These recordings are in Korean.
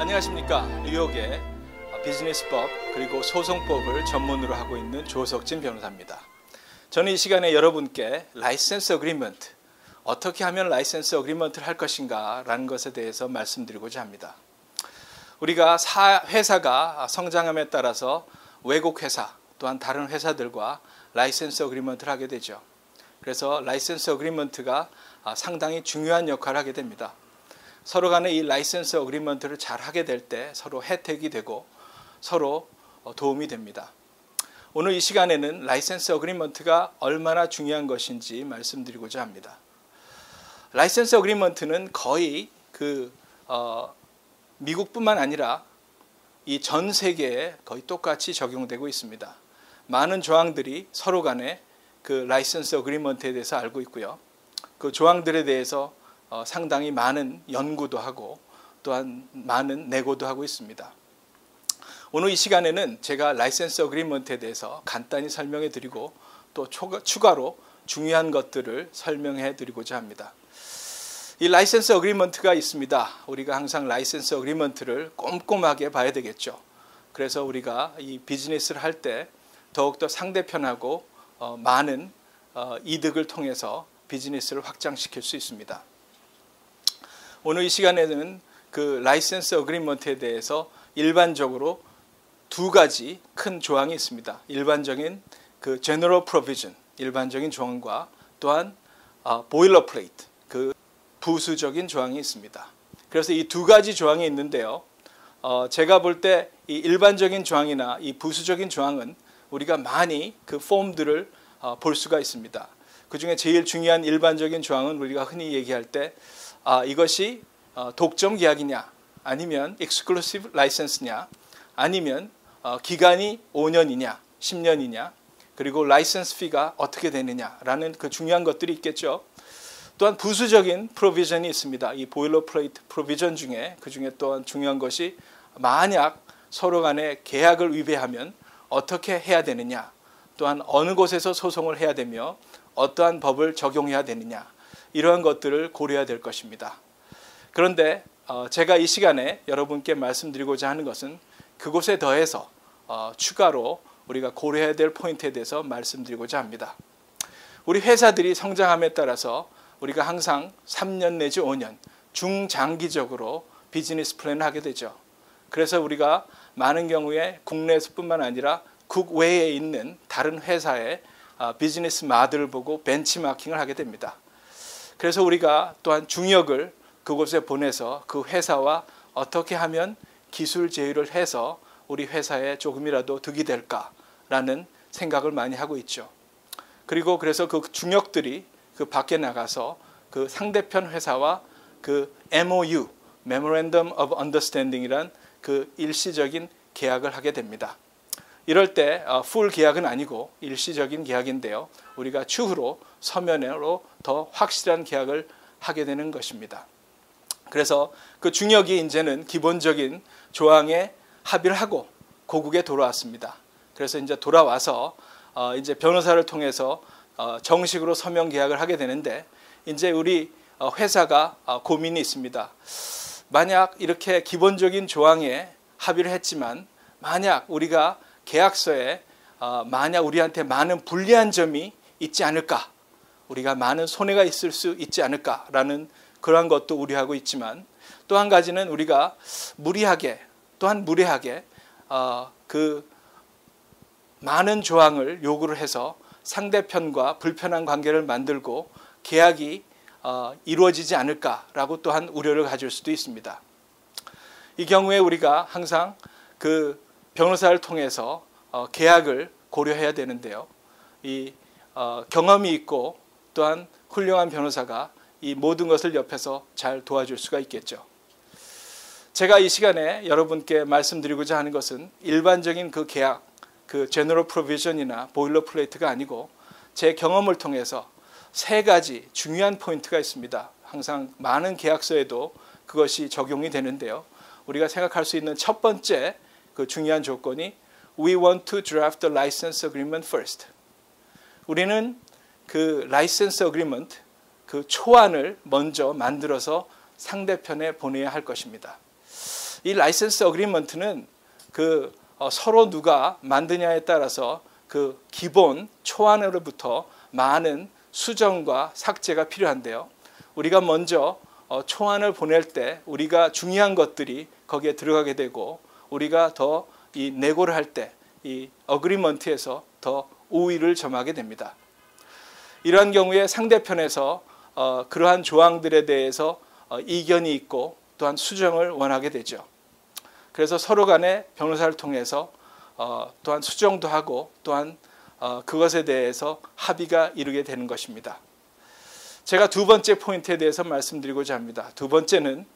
안녕하십니까. 뉴욕의 비즈니스법 그리고 소송법을 전문으로 하고 있는 조석진 변호사입니다. 저는 이 시간에 여러분께 라이센스 어그리먼트, 어떻게 하면 라이센스 어그리먼트를 할 것인가 라는 것에 대해서 말씀드리고자 합니다. 우리가 회사가 성장함에 따라서 외국 회사 또한 다른 회사들과 라이센스 어그리먼트를 하게 되죠. 그래서 라이센스 어그리먼트가 상당히 중요한 역할을 하게 됩니다. 서로 간에 이 라이센스 어그리먼트를 잘 하게 될 때 서로 혜택이 되고 서로 도움이 됩니다. 오늘 이 시간에는 라이센스 어그리먼트가 얼마나 중요한 것인지 말씀드리고자 합니다. 라이센스 어그리먼트는 거의 미국뿐만 아니라 이 전 세계에 거의 똑같이 적용되고 있습니다. 많은 조항들이 서로 간에 그 라이센스 어그리먼트에 대해서 알고 있고요. 그 조항들에 대해서 상당히 많은 연구도 하고 또한 많은 내고도 하고 있습니다. 오늘 이 시간에는 제가 라이센스 어그리먼트에 대해서 간단히 설명해 드리고 또 추가로 중요한 것들을 설명해 드리고자 합니다. 이 라이센스 어그리먼트가 있습니다. 우리가 항상 라이센스 어그리먼트를 꼼꼼하게 봐야 되겠죠. 그래서 우리가 이 비즈니스를 할 때 더욱더 상대편하고 많은 이득을 통해서 비즈니스를 확장시킬 수 있습니다. 오늘 이 시간에는 그 라이센스 어그리먼트에 대해서 일반적으로 두 가지 큰 조항이 있습니다. 일반적인 그 general provision, 일반적인 조항과 또한 boilerplate, 그 부수적인 조항이 있습니다. 그래서 이 두 가지 조항이 있는데요. 제가 볼 때 이 일반적인 조항이나 이 부수적인 조항은 우리가 많이 그 폼들을 볼 수가 있습니다. 그 중에 제일 중요한 일반적인 조항은 우리가 흔히 얘기할 때 이것이 독점 계약이냐 아니면 exclusive license냐 아니면 기간이 5년이냐 10년이냐 그리고 라이센스 피가 어떻게 되느냐라는 그 중요한 것들이 있겠죠. 또한 부수적인 프로비전이 있습니다. 이 보일러플레이트 프로비전 중에 그 중에 또한 중요한 것이 만약 서로 간에 계약을 위배하면 어떻게 해야 되느냐 또한 어느 곳에서 소송을 해야 되며 어떠한 법을 적용해야 되느냐 이러한 것들을 고려해야 될 것입니다. 그런데 제가 이 시간에 여러분께 말씀드리고자 하는 것은 그곳에 더해서 추가로 우리가 고려해야 될 포인트에 대해서 말씀드리고자 합니다. 우리 회사들이 성장함에 따라서 우리가 항상 3년 내지 5년 중장기적으로 비즈니스 플랜을 하게 되죠. 그래서 우리가 많은 경우에 국내에서뿐만 아니라 국외에 있는 다른 회사의 비즈니스 모델을 보고 벤치마킹을 하게 됩니다. 그래서 우리가 또한 중역을 그곳에 보내서 그 회사와 어떻게 하면 기술 제휴를 해서 우리 회사에 조금이라도 득이 될까라는 생각을 많이 하고 있죠. 그리고 그래서 그 중역들이 그 밖에 나가서 그 상대편 회사와 그 MOU, Memorandum of Understanding이란 그 일시적인 계약을 하게 됩니다. 이럴 때 풀 계약은 아니고 일시적인 계약인데요. 우리가 추후로 서면으로 더 확실한 계약을 하게 되는 것입니다. 그래서 그 중역이 이제는 기본적인 조항에 합의를 하고 고국에 돌아왔습니다. 그래서 이제 돌아와서 이제 변호사를 통해서 정식으로 서면 계약을 하게 되는데 이제 우리 회사가 고민이 있습니다. 만약 이렇게 기본적인 조항에 합의를 했지만 만약 우리가 계약서에 만약 우리한테 많은 불리한 점이 있지 않을까, 우리가 많은 손해가 있을 수 있지 않을까라는 그러한 것도 우려하고 있지만 또 한 가지는 우리가 무리하게 그 많은 조항을 요구를 해서 상대편과 불편한 관계를 만들고 계약이 이루어지지 않을까라고 또한 우려를 가질 수도 있습니다. 이 경우에 우리가 항상 그 변호사를 통해서 계약을 고려해야 되는데요. 이 경험이 있고 또한 훌륭한 변호사가 이 모든 것을 옆에서 잘 도와줄 수가 있겠죠. 제가 이 시간에 여러분께 말씀드리고자 하는 것은 일반적인 그 계약, 그 제너럴 프로비전이나 보일러플레이트가 아니고 제 경험을 통해서 세 가지 중요한 포인트가 있습니다. 항상 많은 계약서에도 그것이 적용이 되는데요. 우리가 생각할 수 있는 첫 번째 그 중요한 조건이 We want to draft the license agreement first. 우리는 그 라이센스 어그리먼트, 그 초안을 먼저 만들어서 상대편에 보내야 할 것입니다. 이 라이센스 어그리먼트는 서로 누가 만드냐에 따라서 그 기본 초안으로부터 많은 수정과 삭제가 필요한데요. 우리가 먼저 초안을 보낼 때 우리가 중요한 것들이 거기에 들어가게 되고 우리가 더 이 내고를 할 때 이 어그리먼트에서 더 우위를 점하게 됩니다. 이러한 경우에 상대편에서 그러한 조항들에 대해서 이견이 있고 또한 수정을 원하게 되죠. 그래서 서로 간에 변호사를 통해서 또한 수정도 하고 또한 그것에 대해서 합의가 이루게 되는 것입니다. 제가 두 번째 포인트에 대해서 말씀드리고자 합니다. 두 번째는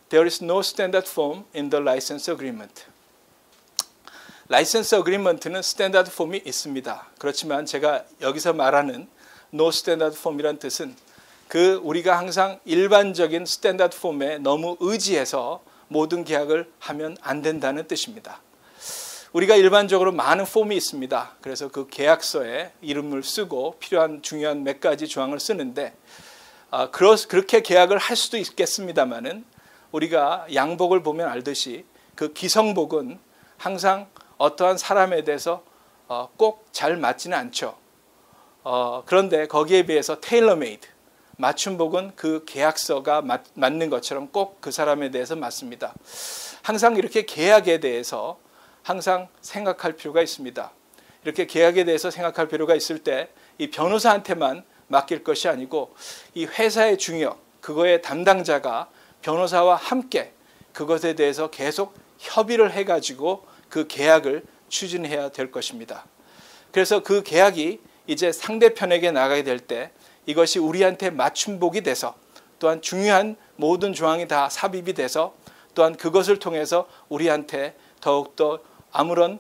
There is no standard form in the license agreement. 라이센스 어그리먼트는 스탠다드 폼이 있습니다. 그렇지만 제가 여기서 말하는 no standard form이란 뜻은 우리가 항상 일반적인 스탠다드 폼에 너무 의지해서 모든 계약을 하면 안 된다는 뜻입니다. 우리가 일반적으로 많은 폼이 있습니다. 그래서 그 계약서에 이름을 쓰고 필요한 중요한 몇 가지 조항을 쓰는데 그렇게 계약을 할 수도 있겠습니다만은 우리가 양복을 보면 알듯이 그 기성복은 항상 어떠한 사람에 대해서 꼭 잘 맞지는 않죠. 그런데 거기에 비해서 테일러메이드, 맞춤복은 그 계약서가 맞는 것처럼 꼭 그 사람에 대해서 맞습니다. 항상 이렇게 계약에 대해서 항상 생각할 필요가 있습니다. 이렇게 계약에 대해서 생각할 필요가 있을 때 이 변호사한테만 맡길 것이 아니고 이 회사의 중역, 그거의 담당자가 변호사와 함께 그것에 대해서 계속 협의를 해가지고 그 계약을 추진해야 될 것입니다. 그래서 그 계약이 이제 상대편에게 나가게 될 때 이것이 우리한테 맞춤복이 돼서 또한 중요한 모든 조항이 다 삽입이 돼서 또한 그것을 통해서 우리한테 더욱더 아무런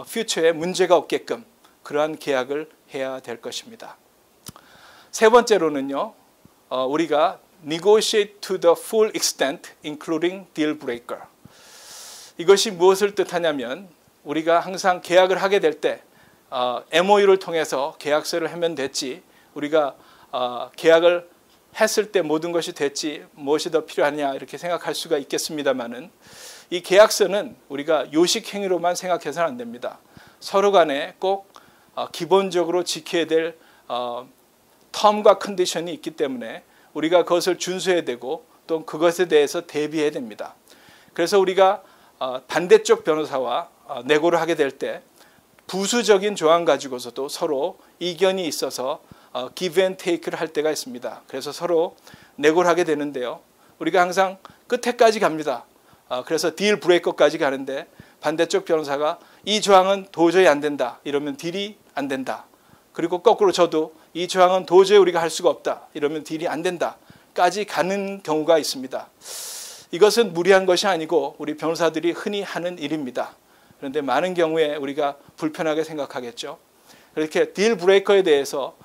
퓨처에 문제가 없게끔 그러한 계약을 해야 될 것입니다. 세 번째로는요, 우리가 negotiate to the full extent including deal breaker. 이것이 무엇을 뜻하냐면 우리가 항상 계약을 하게 될 때 MOU를 통해서 계약서를 하면 됐지 우리가 계약을 했을 때 모든 것이 됐지 무엇이 더 필요하냐 이렇게 생각할 수가 있겠습니다만은 이 계약서는 우리가 요식행위로만 생각해서는 안 됩니다. 서로 간에 꼭 기본적으로 지켜야 될 텀과 컨디션이 있기 때문에 우리가 그것을 준수해야 되고 또 그것에 대해서 대비해야 됩니다. 그래서 우리가 반대쪽 변호사와 내고를 하게 될 때 부수적인 조항 가지고서도 서로 이견이 있어서 give and take를 할 때가 있습니다. 그래서 서로 내고를 하게 되는데요. 우리가 항상 끝에까지 갑니다. 그래서 딜 브레이커까지 가는데 반대쪽 변호사가 이 조항은 도저히 안 된다. 이러면 딜이 안 된다. 그리고 거꾸로 저도 이 조항은 도저히 우리가 할 수가 없다. 이러면 딜이 안 된다. 까지 가는 경우가 있습니다. 이것은 무리한 것이 아니고 우리 변호사들이 흔히 하는 일입니다. 그런데 많은 경우에 우리가 불편하게 생각하겠죠. 이렇게 딜 브레이커에 대해서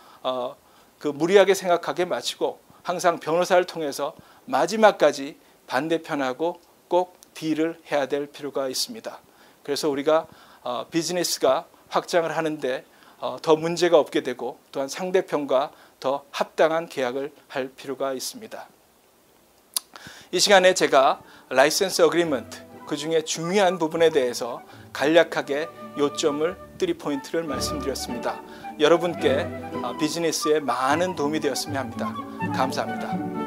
무리하게 생각하게 마치고 항상 변호사를 통해서 마지막까지 반대편하고 꼭 딜을 해야 될 필요가 있습니다. 그래서 우리가 비즈니스가 확장을 하는데 더 문제가 없게 되고 또한 상대편과 더 합당한 계약을 할 필요가 있습니다. 이 시간에 제가 라이센스 어그리먼트 그 중에 중요한 부분에 대해서 간략하게 요점을 3포인트를 말씀드렸습니다. 여러분께 비즈니스에 많은 도움이 되었으면 합니다. 감사합니다.